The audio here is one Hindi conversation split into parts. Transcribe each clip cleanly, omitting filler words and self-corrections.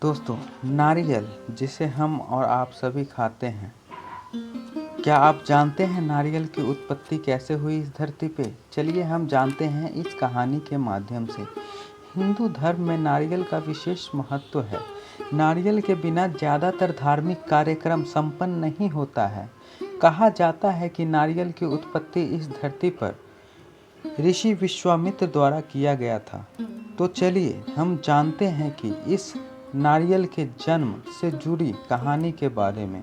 दोस्तों, नारियल जिसे हम और आप सभी खाते हैं, क्या आप जानते हैं नारियल की उत्पत्ति कैसे हुई इस धरती पे? चलिए हम जानते हैं इस कहानी के माध्यम से। हिंदू धर्म में नारियल का विशेष महत्व है। नारियल के बिना ज़्यादातर धार्मिक कार्यक्रम संपन्न नहीं होता है। कहा जाता है कि नारियल की उत्पत्ति इस धरती पर ऋषि विश्वामित्र द्वारा किया गया था। तो चलिए हम जानते हैं कि इस नारियल के जन्म से जुड़ी कहानी के बारे में।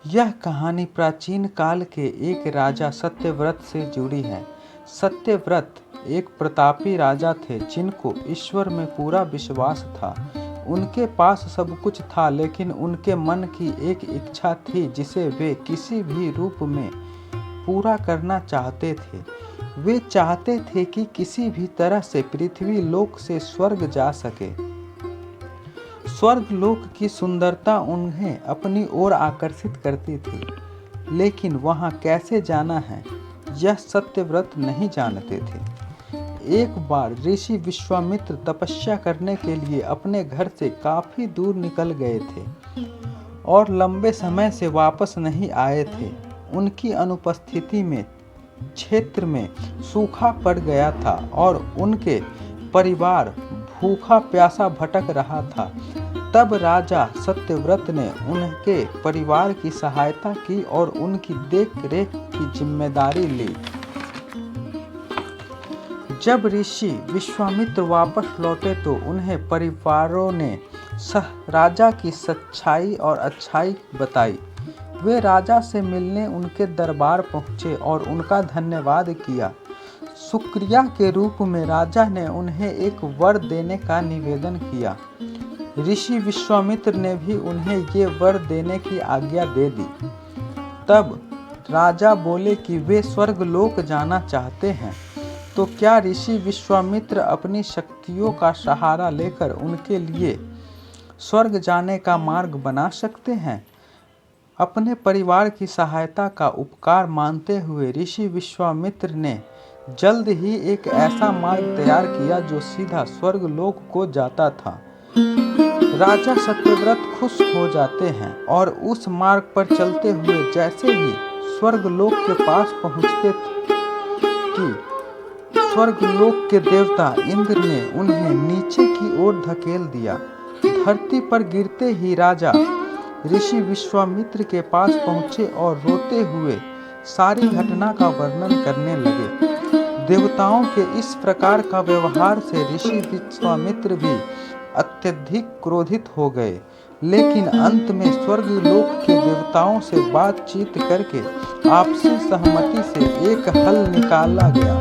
यह कहानी प्राचीन काल के एक राजा सत्यव्रत से जुड़ी है। सत्यव्रत एक प्रतापी राजा थे जिनको ईश्वर में पूरा विश्वास था। उनके पास सब कुछ था, लेकिन उनके मन की एक इच्छा थी जिसे वे किसी भी रूप में पूरा करना चाहते थे। वे चाहते थे कि किसी भी तरह से पृथ्वी लोक से स्वर्ग जा सके। स्वर्ग लोक की सुंदरता उन्हें अपनी ओर आकर्षित करती थी, लेकिन वहां कैसे जाना है यह सत्यव्रत नहीं जानते थे। एक बार ऋषि विश्वामित्र तपस्या करने के लिए अपने घर से काफी दूर निकल गए थे और लंबे समय से वापस नहीं आए थे। उनकी अनुपस्थिति में क्षेत्र में सूखा पड़ गया था और उनके परिवार भूखा प्यासा भटक रहा था। तब राजा सत्यव्रत ने उनके परिवार की सहायता की और उनकी देख रेख की जिम्मेदारी ली। जब ऋषि विश्वामित्र वापस लौटे तो उन्हें परिवारों ने राजा की सच्चाई और अच्छाई बताई। वे राजा से मिलने उनके दरबार पहुंचे और उनका धन्यवाद किया। शुक्रिया के रूप में राजा ने उन्हें एक वर देने का निवेदन किया। ऋषि विश्वामित्र ने भी उन्हें ये वर देने की आज्ञा दे दी। तब राजा बोले कि वे स्वर्ग लोक जाना चाहते हैं, तो क्या ऋषि विश्वामित्र अपनी शक्तियों का सहारा लेकर उनके लिए स्वर्ग जाने का मार्ग बना सकते हैं? अपने परिवार की सहायता का उपकार मानते हुए ऋषि विश्वामित्र ने जल्द ही एक ऐसा मार्ग तैयार किया जो सीधा स्वर्ग लोक को जाता था। राजा सत्यव्रत खुश हो जाते हैं और उस मार्ग पर चलते हुए जैसे ही स्वर्ग लोक के पास पहुंचते कि स्वर्ग लोक के देवता इंद्र ने उन्हें नीचे की ओर धकेल दिया। धरती पर गिरते ही राजा ऋषि विश्वामित्र के पास पहुंचे और रोते हुए सारी घटना का वर्णन करने लगे। देवताओं के इस प्रकार का व्यवहार से ऋषि विश्वामित्र भी अत्यधिक क्रोधित हो गए, लेकिन अंत में स्वर्ग लोक के देवताओं से बातचीत करके आपसी सहमति से एक हल निकाला गया।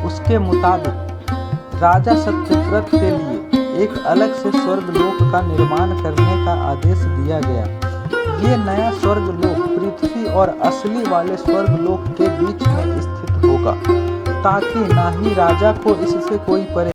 उसके मुताबिक राजा सत्यव्रत के लिए एक अलग से स्वर्ग लोक का निर्माण करने का आदेश दिया गया। ये नया स्वर्ग लोक पृथ्वी और असली वाले स्वर्ग लोक के बीच में स्थित होगा, ताकि ना ही राजा को इससे कोई